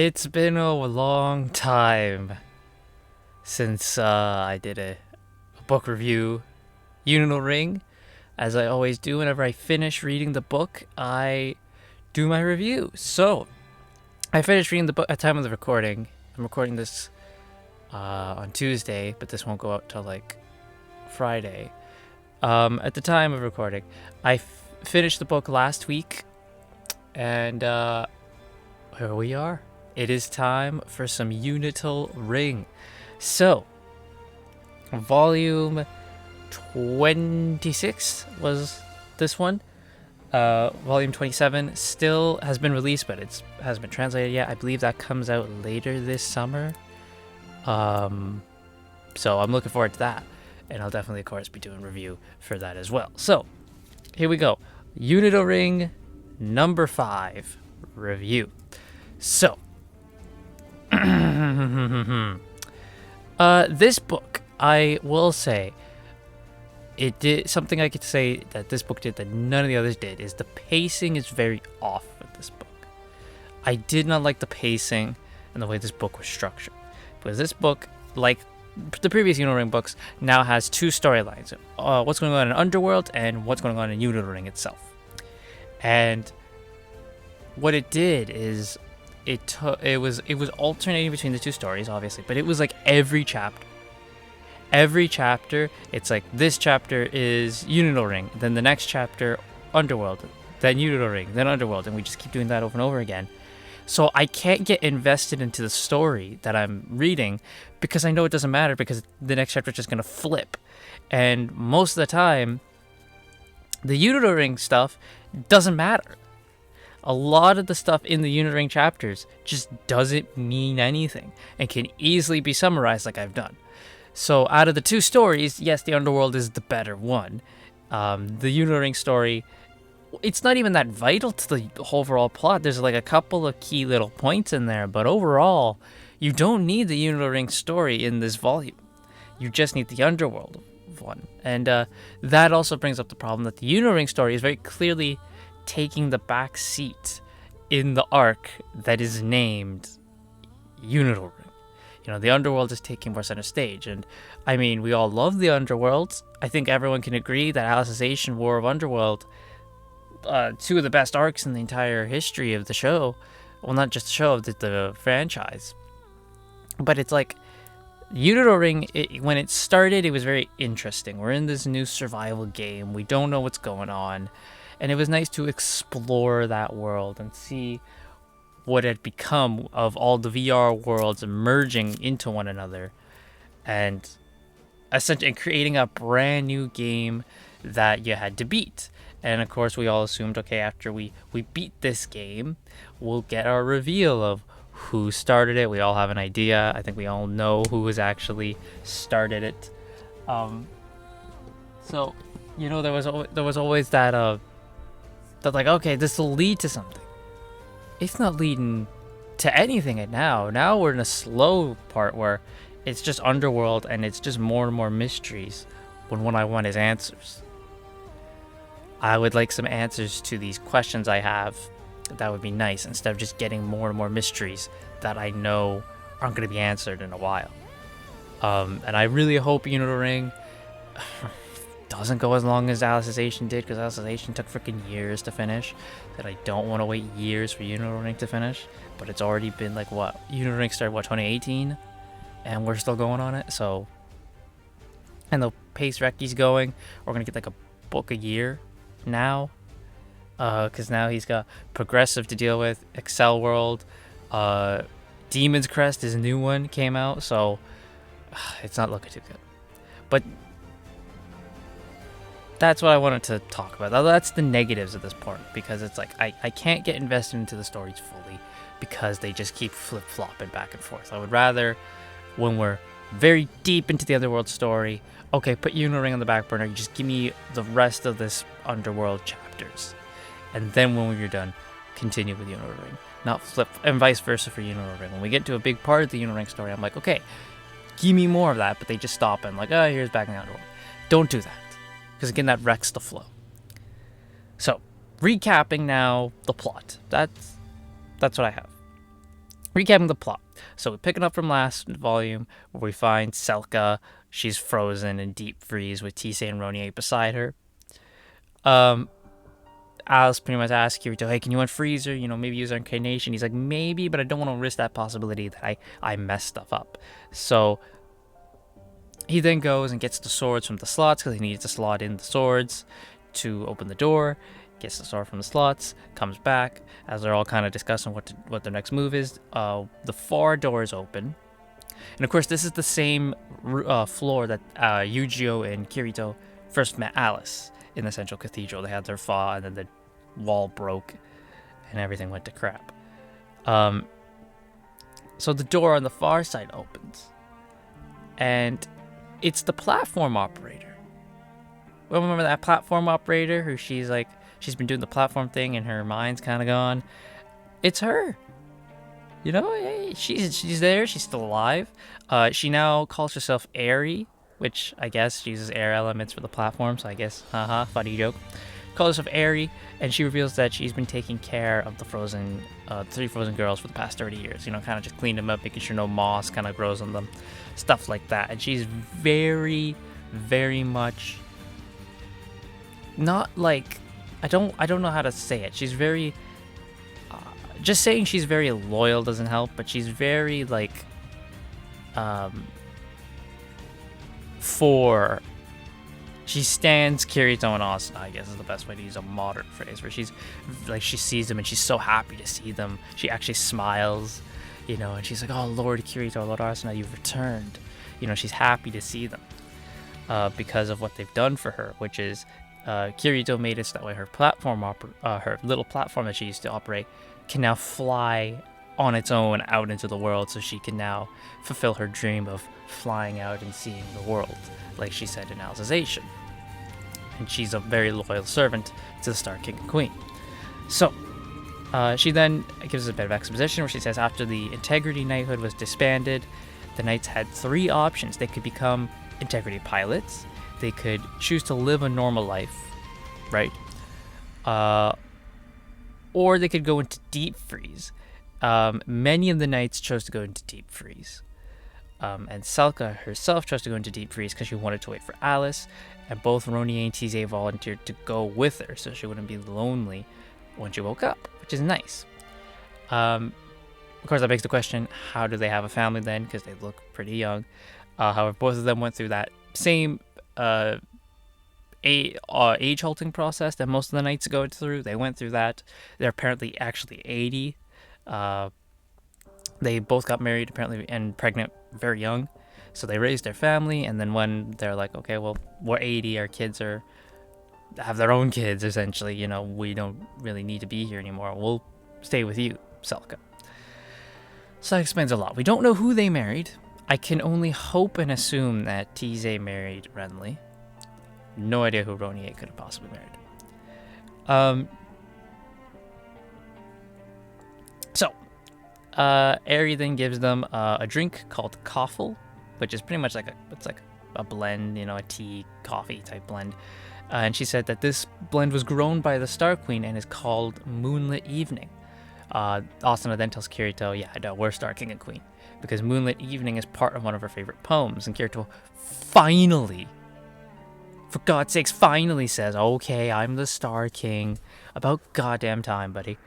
It's been a long time since I did a book review. Unital Ring, as I always do whenever I finish reading the book, I do my review. So, I finished reading the book at time of the recording. I'm recording this on Tuesday, but this won't go out till like Friday. At the time of recording, I finished the book last week, and here we are. It is time for some Unital Ring. So, volume 26 was this one. Volume 27 still has been released, but it hasn't been translated yet. I believe that comes out later this summer. So I'm looking forward to that. And I'll definitely, of course, be doing a review for that as well. So, here we go. Unital Ring number 5 review. So, this book, I will say, it did something I could say that this book did that none of the others did, is the pacing is very off with this book. I did not like the pacing and the way this book was structured. Because this book, like the previous Unital Ring books, now has two storylines. What's going on in Underworld and what's going on in Unital Ring itself. And what it did is it was alternating between the two stories, obviously, but it was like every chapter, it's like this chapter is Unital Ring, then the next chapter Underworld, then Unital Ring, then Underworld, and we just keep doing that over and over again. So I can't get invested into the story that I'm reading because I know it doesn't matter, because the next chapter is just going to flip. And most of the time, the Unital Ring stuff doesn't matter. A lot of the stuff in the Unital Ring chapters just doesn't mean anything and can easily be summarized like I've done. So out of the two stories, yes, the Underworld is the better one. The Unital Ring story, it's not even that vital to the overall plot. There's like a couple of key little points in there, but overall, you don't need the Unital Ring story in this volume. You just need the Underworld one. And that also brings up the problem that the Unital Ring story is very clearly taking the back seat in the arc that is named Unital Ring. You know, the Underworld is taking more center stage, and I mean, we all love the Underworld. I think everyone can agree that Alicization, War of Underworld, two of the best arcs in the entire history of the show. Well, not just the show, of the franchise. But it's like, Unital Ring, when it started, it was very interesting. We're in this new survival game. We don't know what's going on. And it was nice to explore that world and see what had become of all the VR worlds merging into one another. And essentially creating a brand new game that you had to beat. And of course, we all assumed, okay, after we beat this game, we'll get our reveal of who started it. We all have an idea. I think we all know who has actually started it. So, you know, there was always that like, okay, this will lead to something. It's not leading to anything now. Now we're in a slow part where it's just Underworld and it's just more and more mysteries, when what I want is answers. I would like some answers to these questions I have. That would be nice, instead of just getting more and more mysteries that I know aren't going to be answered in a while. And I really hope Unital Ring doesn't go as long as Alicization did, because Alicization took freaking years to finish. That I don't want to wait years for Unital Ring to finish. But it's already been like, what? Unital Ring started, 2018? And we're still going on it, so... And the pace Reki's going, we're going to get like a book a year now. Because now he's got Progressive to deal with, Excel World, Demon's Crest, his new one, came out, so... It's not looking too good. But... that's what I wanted to talk about. That's the negatives of this part, because it's like I can't get invested into the stories fully because they just keep flip-flopping back and forth. I would rather, when we're very deep into the Underworld story, okay, put Unital Ring on the back burner, you just give me the rest of this Underworld chapters. And then when you're done, continue with Unital Ring. Not flip, and vice versa for Unital Ring. When we get to a big part of the Unital Ring story, I'm like, okay, give me more of that, but they just stop and like, oh, here's back in the Underworld. Don't do that. Because again, that wrecks the flow. So, recapping now the plot. That's what I have. recapping the plot. So we're picking up from last volume where we find Selka. She's frozen in deep freeze with Tisei and Ronier beside her. Alice pretty much asks Kirito, hey, can you unfreeze her? You know, maybe use her incarnation. He's like, maybe, but I don't want to risk that possibility that I mess stuff up. So he then goes and gets the swords from the slots because he needs to slot in the swords to open the door. Gets the sword from the slots, comes back as they're all kind of discussing what their next move is. The far doors open, and of course this is the same floor that Yujiro and Kirito first met Alice in the Central Cathedral. They had their fall, and then the wall broke, and everything went to crap. So the door on the far side opens, and it's the platform operator. Well, remember that platform operator who she's been doing the platform thing and her mind's kind of gone? It's her. You know, hey, she's there. She's still alive. She now calls herself Airy, which I guess uses air elements for the platform. So I guess, funny joke. Calls herself Airy, and she reveals that she's been taking care of the three frozen girls for the past 30 years. You know, kind of just cleaning them up, making sure no moss kind of grows on them, stuff like that. And she's very, very much not like, I don't know how to say it. She's very, just saying she's very loyal doesn't help, but she's very she stands Kirito and Asuna, I guess is the best way to use a modern phrase, where she's like, she sees them and she's so happy to see them. She actually smiles, you know, and she's like, oh, Lord Kirito, Lord Asuna, you've returned. You know, she's happy to see them because of what they've done for her, which is Kirito made it so that way her platform, her little platform that she used to operate, can now fly on its own out into the world, so she can now fulfill her dream of flying out and seeing the world, like she said in Alicization. And she's a very loyal servant to the Star King and Queen. So, she then gives us a bit of exposition where she says after the Integrity Knighthood was disbanded, the Knights had 3 options. They could become Integrity Pilots, they could choose to live a normal life, right? Or they could go into deep freeze. Many of the Knights chose to go into deep freeze. And Selka herself chose to go into deep freeze because she wanted to wait for Alice, and both Roni and Tisei volunteered to go with her so she wouldn't be lonely when she woke up, which is nice. Of course, that begs the question, how do they have a family then? Because they look pretty young. However, both of them went through that same age halting process that most of the Knights go through. They went through that. They're apparently actually 80. They both got married apparently and pregnant very young, so they raised their family, and then when they're like, okay, well, we're 80, our kids have their own kids essentially, you know, we don't really need to be here anymore, we'll stay with you, Selka. So that explains a lot. We don't know who they married. I can only hope and assume that Tisei married Renly. No idea who Ronier could have possibly married. So Aerie then gives them a drink called Koffel, which is pretty much like a blend, you know, a tea, coffee type blend. And she said that this blend was grown by the Star Queen and is called Moonlit Evening. Asuna then tells Kirito, yeah, no, we're Star King and Queen, because Moonlit Evening is part of one of her favorite poems. And Kirito finally, for God's sakes, finally says, okay, I'm the Star King. About goddamn time, buddy.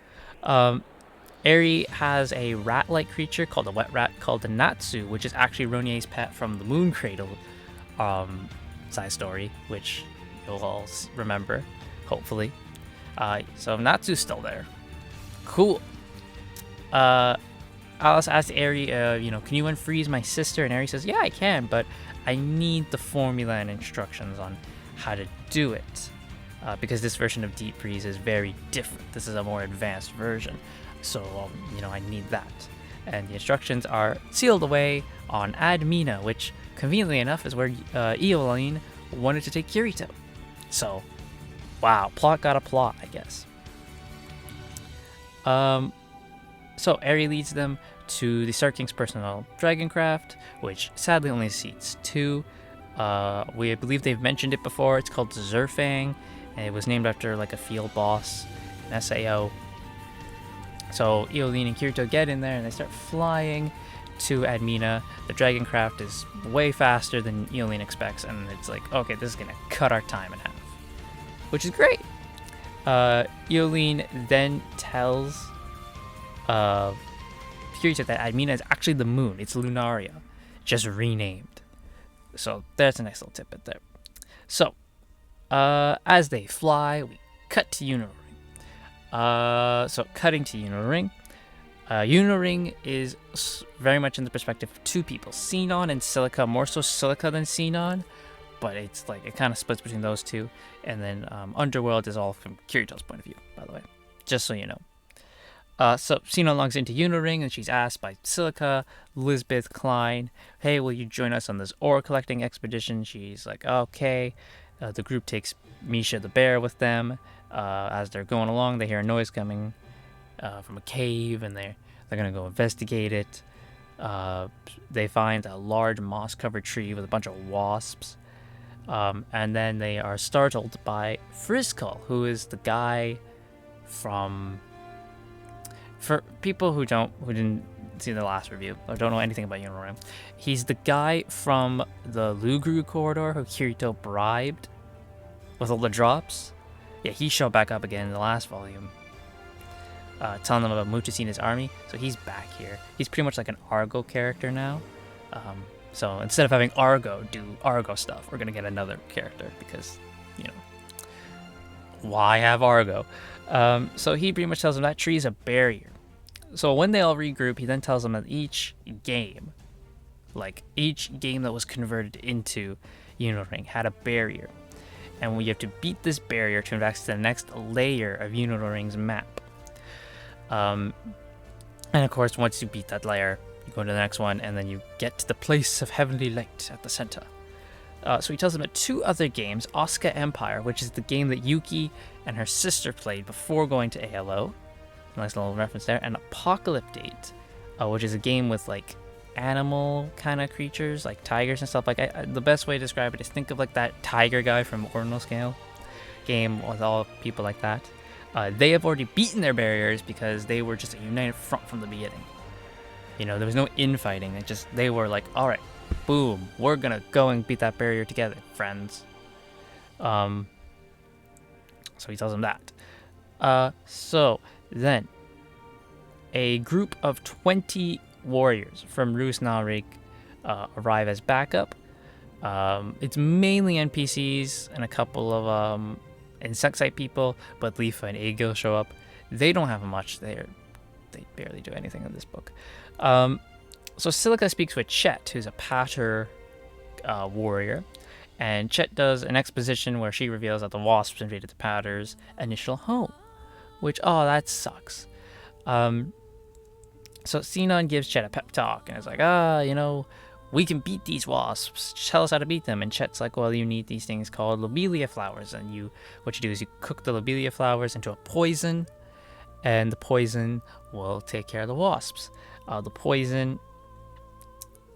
Aerie has a rat-like creature called a wet rat called the Natsu, which is actually Ronier's pet from the Moon Cradle side story, which you'll all remember, hopefully. So Natsu's still there. Cool. Alice asks Aerie, can you unfreeze my sister? And Aerie says, yeah, I can, but I need the formula and instructions on how to do it. Because this version of Deep Freeze is very different. This is a more advanced version. So, I need that. And the instructions are sealed away on Admina, which, conveniently enough, is where Eoline wanted to take Kirito. So, wow, plot got a plot, I guess. So Aerie leads them to the Star King's personal dragon craft, which sadly only seats 2. We believe they've mentioned it before. It's called Zerfang, and it was named after like a field boss, an SAO. So Eoline and Kirito get in there and they start flying to Admina. The dragon craft is way faster than Eoline expects, and it's like, okay, this is gonna cut our time in half, which is great. Eoline then tells Kirito that Admina is actually the moon. It's Lunaria, just renamed. So there's a nice little tidbit there. So as they fly, we cut to Unital Ring. So cutting to Unital Ring. Unital Ring is very much in the perspective of two people, Sinon and Silica, more so Silica than Sinon, but it's like it kind of splits between those two. And then Underworld is all from Kirito's point of view, by the way, just so you know. So Sinon logs into Unital Ring and she's asked by Silica, Lisbeth, Klein, hey, will you join us on this ore collecting expedition? She's like, okay. The group takes Misha the bear with them. As they're going along, they hear a noise coming from a cave, and they're going to go investigate it. They find a large moss-covered tree with a bunch of wasps. And then they are startled by Friskal, who is the guy from... For people who didn't see the last review or don't know anything about Unital Ring, he's the guy from the Lugru corridor who Kirito bribed with all the drops. Yeah, he showed back up again in the last volume, telling them about Muchasina's army. So he's back here. He's pretty much like an Argo character now. So instead of having Argo do Argo stuff, we're gonna get another character because, you know, why have Argo? So he pretty much tells them that tree is a barrier. So when they all regroup, he then tells them that each game that was converted into Unital Ring had a barrier. And we have to beat this barrier to advance to the next layer of Unital Ring's map. And of course, once you beat that layer, you go to the next one, and then you get to the place of heavenly light at the center. So he tells them that two other games, Asuka Empire, which is the game that Yuki and her sister played before going to ALO, nice little reference there, and Apocalypse, which is a game with like animal kind of creatures, like tigers and stuff. Like the best way to describe it is think of like that tiger guy from Ordinal Scale game with all people like that. They have already beaten their barriers because they were just a united front from the beginning. You know, there was no infighting. They were like, all right, boom, we're gonna go and beat that barrier together, friends. So he tells them that. So then, a group of 20 warriors from Rus Nalrik arrive as backup. It's mainly NPCs and a couple of insect-site people, but Lifa and Egil show up. They don't have much. They barely do anything in this book. So Silica speaks with Chet, who's a Pater warrior, and Chet does an exposition where she reveals that the wasps invaded the Pater's initial home, which, oh, that sucks. So Sinon gives Chet a pep talk and is like, you know, we can beat these wasps. Tell us how to beat them. And Chet's like, well, you need these things called lobelia flowers, and what you do is you cook the lobelia flowers into a poison, and the poison will take care of the wasps. The poison,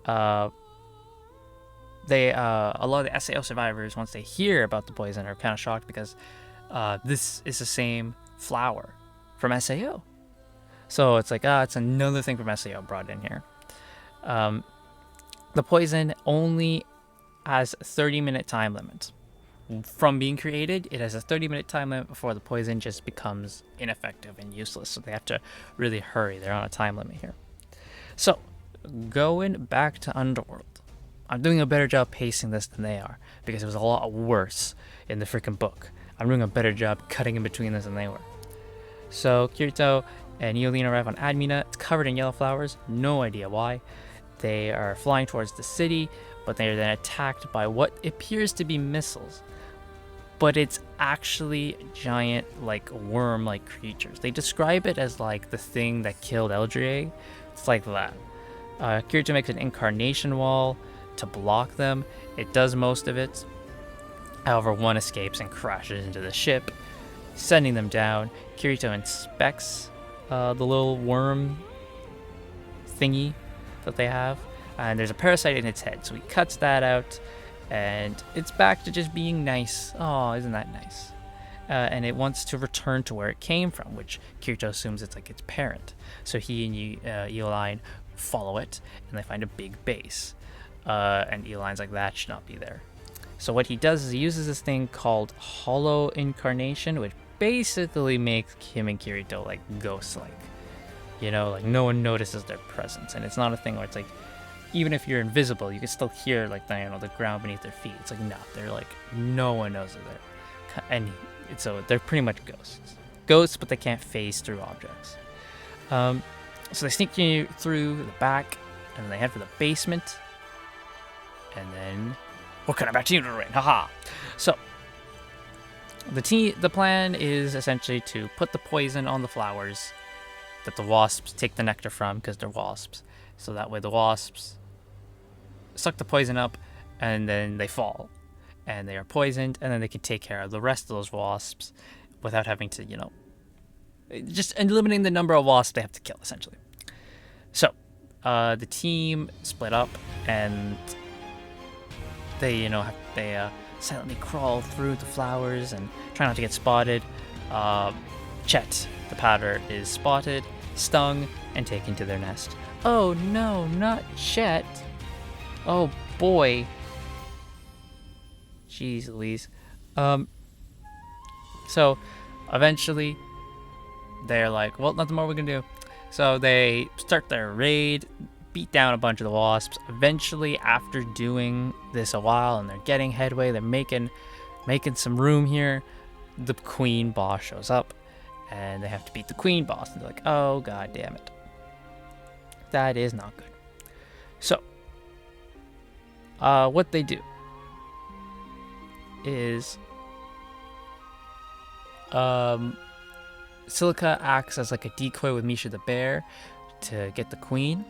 a lot of the SAO survivors, once they hear about the poison, are kind of shocked because this is the same flower from SAO. So it's like, it's another thing from SAO brought in here. The poison only has a 30-minute time limit. From being created, it has a 30-minute time limit before the poison just becomes ineffective and useless. So they have to really hurry. They're on a time limit here. So, going back to Underworld. I'm doing a better job pacing this than they are, because it was a lot worse in the freaking book. I'm doing a better job cutting in between this than they were. So, Kirito and Eoline arrive on Admina. It's covered in yellow flowers. No idea why. They are flying towards the city, but they are then attacked by what appears to be missiles. But it's actually giant, like, worm-like creatures. They describe it as, like, the thing that killed Eldrie. It's like that. Kirito makes an incarnation wall to block them. It does most of it. However, one escapes and crashes into the ship, sending them down. Kirito inspects the little worm thingy that they have, and there's a parasite in its head, so he cuts that out, and it's back to just being nice. Oh, isn't that nice? and it wants to return to where it came from, which Kirito assumes it's like its parent. So he and Eoline follow it, and they find a big base. And Eoline's like, that should not be there. So what he does is he uses this thing called Hollow Incarnation, which basically makes him and Kirito like ghost-like. You know, like no one notices their presence, and it's not a thing where it's like, even if you're invisible, you can still hear like the ground beneath their feet. It's like no, they're like no one knows they're there, and so they're pretty much ghosts, but they can't phase through objects. So they sneak you through the back, and then they head for the basement, and then we're coming back to Unital Ring, haha. So the plan is essentially to put the poison on the flowers that the wasps take the nectar from, because they're wasps. So that way the wasps suck the poison up, and then they fall, and they are poisoned, and then they can take care of the rest of those wasps without having to, just eliminating the number of wasps they have to kill, essentially. So the team split up, and they, silently crawl through the flowers and try not to get spotted. Chet, the powder, is spotted, stung, and taken to their nest. Oh no, not Chet. Oh boy. Jeez Louise. So eventually they're like, well, nothing more we can do. So they start their raid, beat down a bunch of the wasps. Eventually, after doing this a while and they're getting headway, they're making some room here, the queen boss shows up, and they have to beat the queen boss. And they're like, oh god damn it. That is not good. So what they do is Silica acts as like a decoy with Misha the bear to get the queen.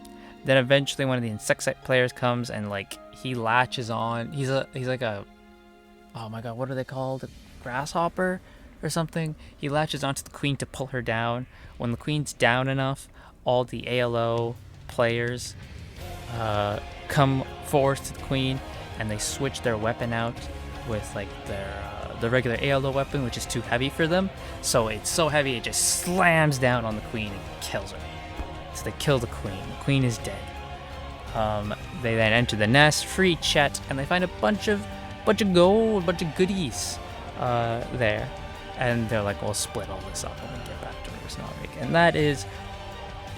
Then eventually one of the Insectite players comes and like he latches on. He's like a, oh my god, what are they called? A grasshopper or something? He latches onto the queen to pull her down. When the queen's down enough, all the ALO players come forward to the queen, and they switch their weapon out with like the regular ALO weapon, which is too heavy for them. So it's so heavy it just slams down on the queen and kills her. So they kill the queen. The queen is dead. They then enter the nest, free Chet, and they find a bunch of gold, a bunch of goodies there. And they're like, we'll split all this up when we get back to Rig. And that is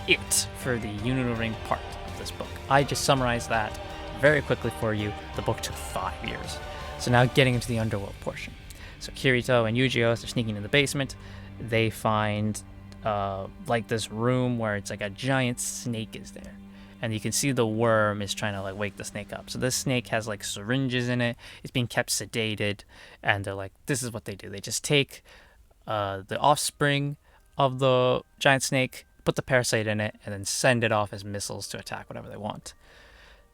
it for the Unital Ring part of this book. I just summarized that very quickly for you. The book took 5 years. So now getting into the underworld portion. So Kirito and Yu-Gi-Oh! As they're sneaking in the basement, they find like this room where it's like a giant snake is there. And you can see the worm is trying to like wake the snake up. So this snake has like syringes in it. It's being kept sedated. And they're like, this is what they do. They just take the offspring of the giant snake, put the parasite in it, and then send it off as missiles to attack whatever they want.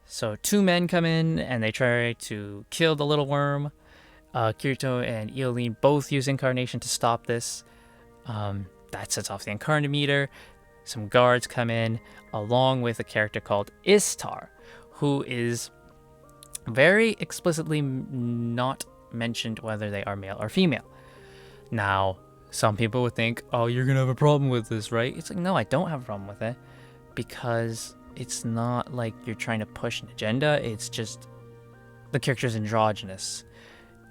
So 2 men come in and they try to kill the little worm. Kirito and Eoline both use Incarnation to stop this. That sets off the Incarnometer. Some guards come in, along with a character called Istar, who is very explicitly not mentioned whether they are male or female. Now, some people would think, oh, you're going to have a problem with this, right? It's like, no, I don't have a problem with it, because it's not like you're trying to push an agenda. It's just the character's androgynous.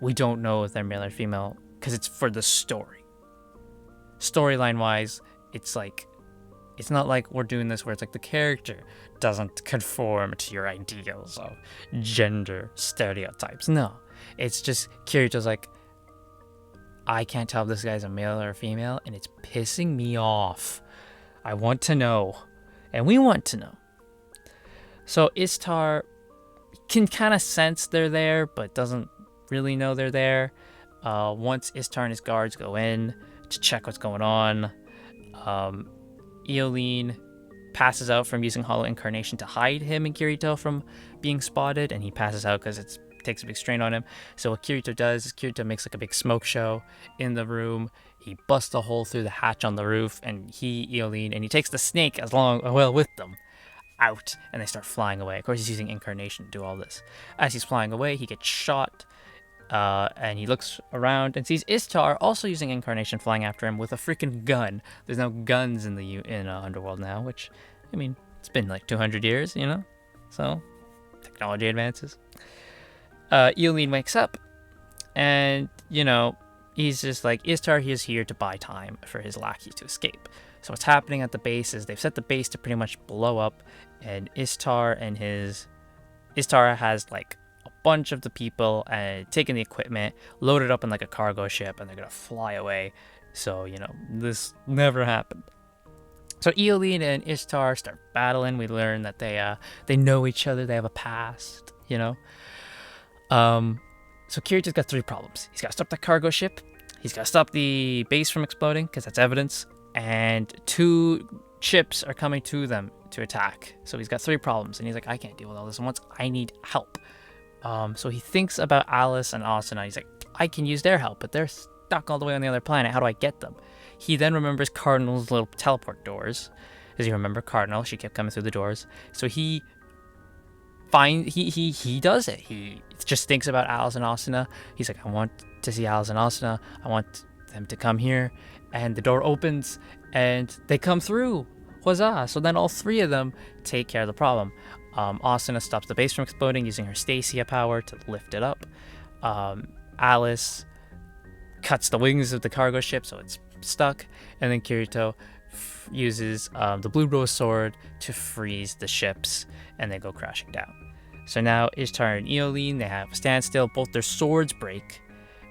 We don't know if they're male or female because it's for the story. Storyline wise, it's like, it's not like we're doing this where it's like the character doesn't conform to your ideals of gender stereotypes. No, it's just Kirito's like, I can't tell if this guy's a male or a female, and it's pissing me off. I want to know, and we want to know. So Istar can kind of sense they're there, but doesn't really know they're there. Once Istar and his guards go in to check what's going on, Eoline passes out from using Hollow Incarnation to hide him and Kirito from being spotted, and he passes out because it takes a big strain on him. So what Kirito does is Kirito makes like a big smoke show in the room. He busts a hole through the hatch on the roof, and Eoline, and he takes the snake with them out, and they start flying away. Of course, he's using Incarnation to do all this. As he's flying away, he gets shot And he looks around and sees Istar also using incarnation flying after him with a freaking gun. There's no guns in Underworld now, which, I mean, it's been like 200 years, you know? So, technology advances. Eoline wakes up, and, you know, he's just like, Istar, he is here to buy time for his lackey to escape. So what's happening at the base is they've set the base to pretty much blow up, and Istar has like a bunch of the people and taking the equipment, loaded up in like a cargo ship, and they're gonna fly away. So, you know, this never happened. So Eoline and Istar start battling. We learn that they know each other, they have a past, you know. So Kirito's got 3 problems. He's got to stop the cargo ship, he's got to stop the base from exploding, because that's evidence, and 2 ships are coming to them to attack. So he's got 3 problems, and he's like, I can't deal with all this at once. I need help. So he thinks about Alice and Asuna. He's like, I can use their help, but they're stuck all the way on the other planet. How do I get them? He then remembers Cardinal's little teleport doors. As you remember, Cardinal, she kept coming through the doors. So he does it. He just thinks about Alice and Asuna. He's like, I want to see Alice and Asuna. I want them to come here. And the door opens, and they come through. Huzzah! So then all 3 of them take care of the problem. Asuna stops the base from exploding using her Stacia power to lift it up. Alice cuts the wings of the cargo ship so it's stuck. And then Kirito uses the Blue Rose Sword to freeze the ships, and they go crashing down. So now Ishtar and Eoline, they have a standstill. Both their swords break,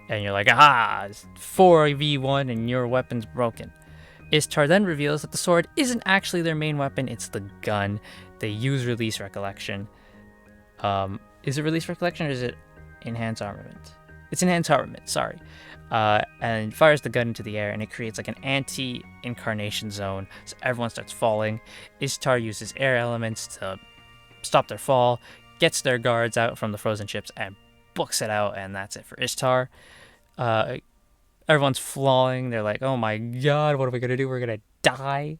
and you're like, aha, it's 4v1 and your weapon's broken. Ishtar then reveals that the sword isn't actually their main weapon, it's the gun. They use Release Recollection. Is it Release Recollection or is it Enhance Armament? It's Enhance Armament, sorry. And fires the gun into the air, and it creates like an anti-incarnation zone, so everyone starts falling. Ishtar uses air elements to stop their fall, gets their guards out from the frozen ships, and books it out, and that's it for Ishtar. Everyone's falling. They're like, oh my god, what are we going to do? We're going to die.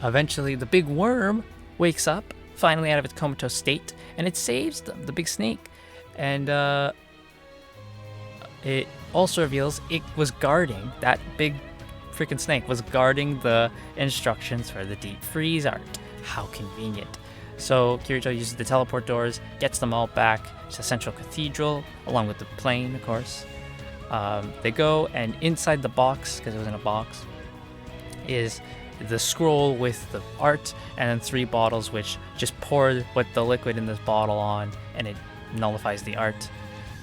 Eventually, the big worm wakes up, finally out of its comatose state, and it saves them, the big snake. And it also reveals it was guarding, that big freaking snake was guarding the instructions for the deep freeze art. How convenient. So Kirito uses the teleport doors, gets them all back to the central cathedral, along with the plane, of course. They go, and inside the box, because it was in a box, is the scroll with the art, and then 3 bottles which just pour what the liquid in this bottle on, and it nullifies the art.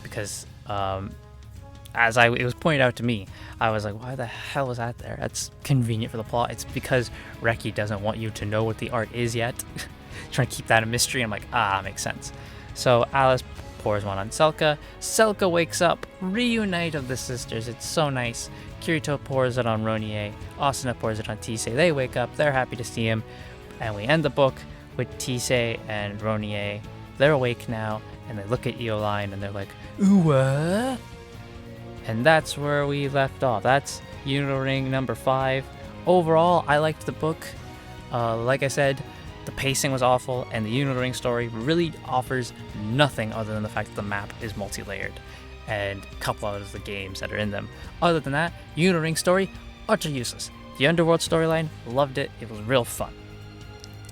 Because it was pointed out to me, I was like, why the hell is that there? That's convenient for the plot. It's because Reki doesn't want you to know what the art is yet. Trying to keep that a mystery. I'm like, makes sense. So Alice pours one on Selka. Selka wakes up. Reunite of the sisters. It's so nice. Kirito pours it on Ronier. Asuna pours it on Tisei. They wake up. They're happy to see him. And we end the book with Tisei and Ronier. They're awake now, and they look at Eoline, and they're like, ooh, and that's where we left off. That's Unital Ring number 5. Overall, I liked the book. Like I said, the pacing was awful, and the Unital Ring story really offers nothing other than the fact that the map is multi-layered, and a couple of the games that are in them. Other than that, Unital Ring story, utter useless. The Underworld storyline, loved it. It was real fun.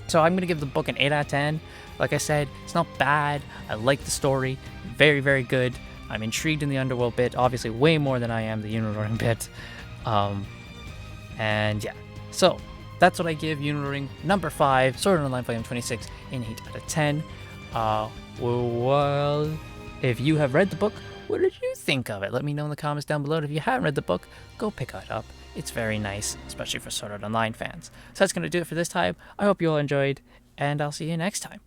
So I'm going to give the book an 8 out of 10. Like I said, it's not bad. I like the story. Very, very good. I'm intrigued in the Underworld bit, obviously way more than I am the Unital Ring bit. And yeah, so that's what I give Unital Ring number 5, Sword Art Online Volume 26, an 8 out of 10. Well, if you have read the book, what did you think of it? Let me know in the comments down below. And if you haven't read the book, go pick it up. It's very nice, especially for Sword Art Online fans. So that's going to do it for this time. I hope you all enjoyed, and I'll see you next time.